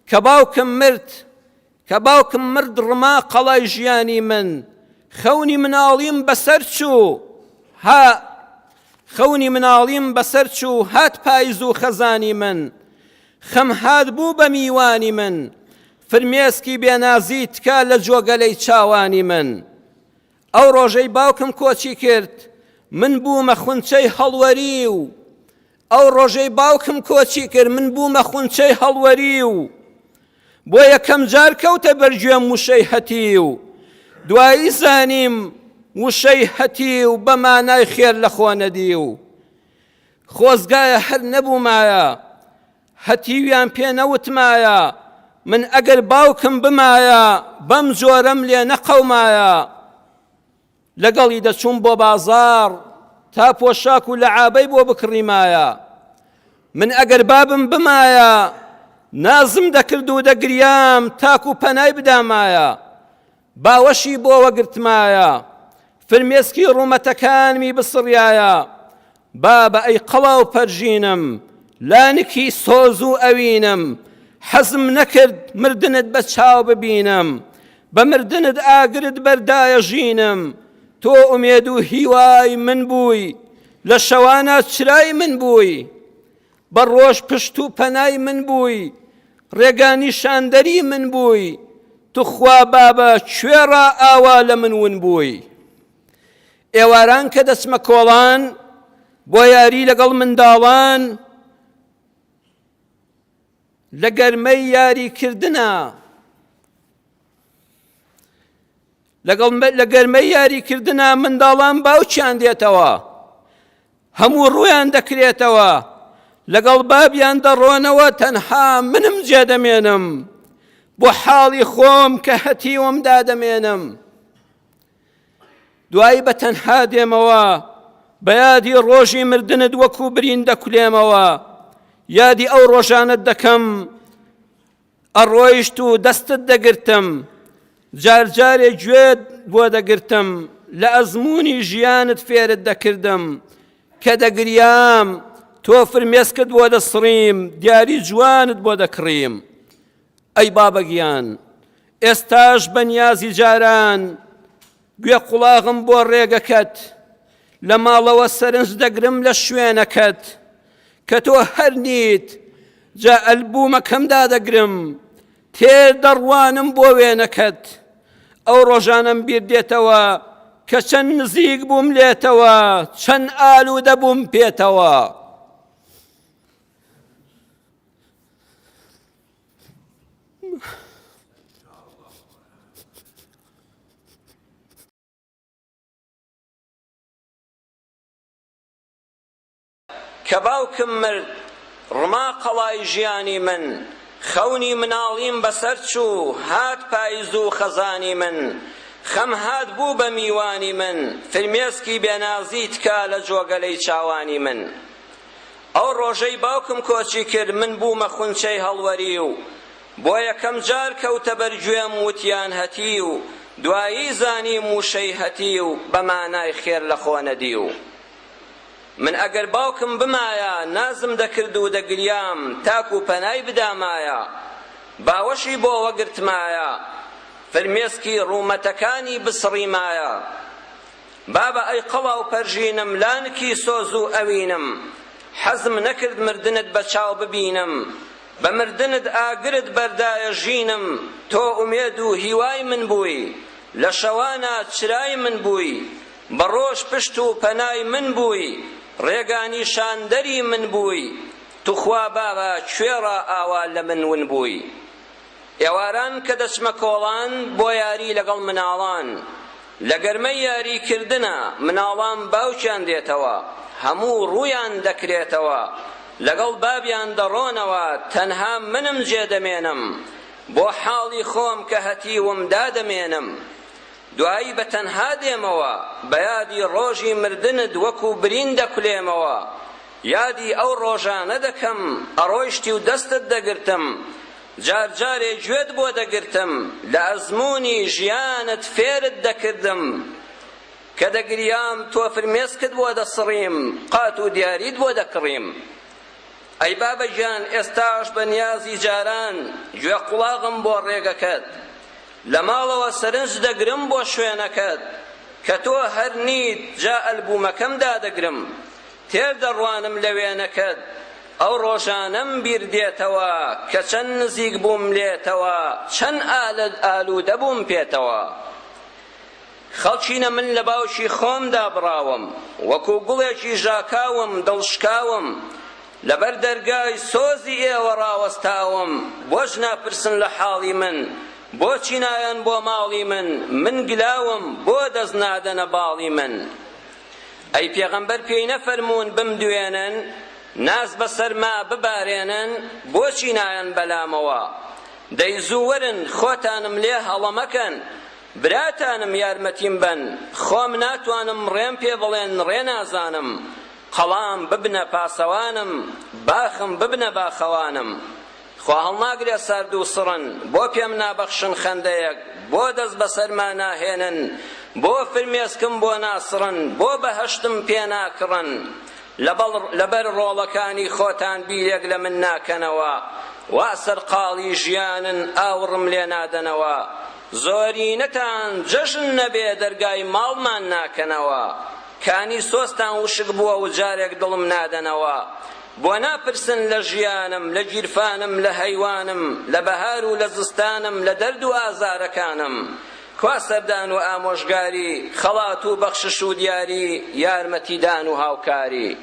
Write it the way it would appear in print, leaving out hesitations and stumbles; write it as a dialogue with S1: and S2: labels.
S1: کە باوکم مرد ڕما قەڵای ژیانی من خەونی مناڵیم بەسەر چوو هات پاییز و خەزانی من خەم هات بوو بە میوانی من فرمێسکی بێنازی تکا لە جۆگەلەی چاوانی من ئەو ڕۆژەی باوکم کۆچی کرد من بوومە خونچەی هەڵوەری و بۆ یەکەم جار کەوتە بەرگوێم وشەی هەتی و دوایی زانیم وشەی هەتی و بە مانای خێر لە خۆ نەدی و خۆزگایە هەر نەبوومایە هەتیویان پێ نەوتمایە من ئەگەر باوکم بمایە بەم جۆرەم لێ نەقەومایە لەگەڵی دەچووم بۆ بازاڕ تا پۆشاک و لەعابەی بۆ بکڕیمایە من ئەگەر بابم بمایە نازم دەکرد و دەگریام تاکو پەنای بدامایە باوەشی بۆوە گرتمایە فرمێسکی ڕوومەتەکانمی بسڕیایە بابە ئەی قەڵاو پەرژینم لانکی سۆز و ئەوینم حەزم نەکرد مردنت بە چاو ببینم بە مردنت ئاگرت بەردایە ژینم تۆ ئومێد و هیوای من بووی لە شەوانە چرای من بووی بە ڕۆژ پشت و پەنای من بووی ڕێگانی شاندەری من بووی توخوا بابە کوێڕە ئاوا لە من ون بووی ئێواران کە دەچمە کۆڵان بۆ یاری لەگەڵ منداڵان لە گەرمەی یاریکردنە منداڵان باوچیان دێتەوە هەموو ڕوویان دەکرێتەوە لەگەڵ بابیان دەڕۆنەوە تەنها منم جێدەمێنم بۆ حاڵی خۆم کە هەتیوم دادەمێنم دوایی بە تەنها دێمەوە بە یادی ڕۆژی مردنت وەکو برین دەکولێمەوە یادی ئەو ڕۆژانت دەکەم ئەڕۆیشت و دەستت دەگرتم جارجارێ گوێت بۆ دەگرتم لە ئەزموونی ژیانت فێرت دەکردم کە دەگریام تۆ فرمێسکت بۆ دەسڕیم دیاری جوانت بۆ دەکڕیم ئەی بابەگیان ئێستاش بەنیازی جاران گوێ قوڵاغم بۆ ڕێگەکەت لە ماڵەوە سەرنج دەگرم لە شوێنەکەت کە تۆ هەر نیت جا ئەلبومەکەمدا دەگرم تێر دەڕوانم بۆ وێنەکەت ئەو ڕۆژانم بیر دێتەوە کە چەند نزیک بووم لێتەوە چەند ئالوودە بووم پێتەوە کە باوکم مرد ڕما قەڵای ژیانی من خەونی مناڵیم بەسەر چوو هات پاییز و خەزانی من خەم هات بوو بە میوانی من فرمێسکی بێنازی تکا لە جۆگەلەی چاوانی من ئەو ڕۆژەی باوکم کۆچی کرد من بوومە خونچەی هەڵوەری و بۆ یەکەم جار کەوتە بەرگوێم وتیان هەتی و دوایی زانیم وشەی هەتی و بە مانای خێر لە خۆ نەدی و من ئەگەر باوکم بمایە نازم دەکرد و دەگریام تاکو پەنای بدامایە باوەشی بۆوە گرتمایە فرمێسکی ڕوومەتەکانی بسڕیمایە بابە ئەی قەڵاو پەرژینم لانکی سۆز و ئەوینم حەزم نەکرد مردنت بە چاو ببینم بە مردنت ئاگرت بەردایە ژینم تۆ ئومێد و هیوای من بووی لە شەوانە چرای من بووی بە ڕۆژ پشت و پەنای من بووی ڕێگانی شاندەری من بووی توخوا بابە کوێڕە ئاوا لە من ون بووی ئێواران کە دەچمە کۆڵان بۆ یاری لەگەڵ مناڵان لە گەرمەی یاریکردنە مناڵان باوکیان دێتەوە هەموو ڕوویان دەکرێتەوە لەگەڵ بابیان دەڕۆنەوە تەنها منم جێدەمێنم بۆ حاڵی خۆم کە هەتیوم دادەمێنم دوایی بە تەنها دێمەوە بە یادی ڕۆژی مردنت وەکو برین دەکولێمەوە یادی ئەو ڕۆژانە دەکەم ئەڕۆیشتی و دەستت دەگرتم جارجارێ گوێت بۆ دەگرتم لە ئەزموونی ژیانت فێرت دەکردم کە دەگریام تۆ فرمێسکت بۆ دەسڕیم قات و دیاریت بۆ دەکڕیم ئەی بابەجان ئێستاش بە نیازی جاران گوێ قوڵاغم بۆ ڕێگەکەت لە ماڵەوە سەرنج دەگرم بۆ شوێنەکەت کە تۆ هەر نیت جا ئەلبومەکەم دادەگرم تێدەڕوانم لە وێنەکەت ئەو ڕۆژانەم بیر دێتەوە کە چەند نزیک بووم لێتەوە چەند ئالوودە بووم پێتەوە خەڵچینە من لە باوکی خۆمدا بڕاوم وەکو گوڵێکی ژاکاوم دڵشکاوم لەبەر دەرگای سۆزی ئێوە ڕاوەستاوم بۆش ناپرسن لە حاڵی من بۆچی نایەن بۆ ماڵی من گلاوم بۆ دەست نادەنە باڵی من ئەی پێغەمبەر پێی نەفەرموون بمدوێنن ناز بەسەرما ببارێنن بۆچی نایەن بەلامەوە دەی زوو وەرن خۆتانم لێ هەڵە مەکەن براتانم یارمەتیم بن خۆم ناتوانم ڕێم پێ بڵێن ڕێ نازانم قەڵام ببنە پاسەوانم باخم ببنە باخەوانم خوا هەڵناگرێ سارد و سڕن بۆ پێم نابەخشن خەندەیەک بۆ دەست بەسەرما ناهێنن بۆ فرمێسکم بۆ ناسڕن بۆ بەهەشتم پێ ناکڕن لەبەر ڕۆڵەکانی خۆتان بیرێک لە من ناکەنەوە وا سەرقاڵی ژیانن ئاوڕم لێ نادەنەوە زۆرینەتان جەژن نەبێ دەرگای ماڵمان ناکەنەوە کانی سۆستان وشک بووە و جارێک دڵم نادەنەوە بۆ ناپرسن لە ژیانم لە گیرفانم لە هەیوانم لە بەهار و لە زستانم لە دەرد و ئازارەکانم کوا سەردان و ئامۆژگاری خەڵات و بەخشش و دیاری یارمەتیدان و هاوکاری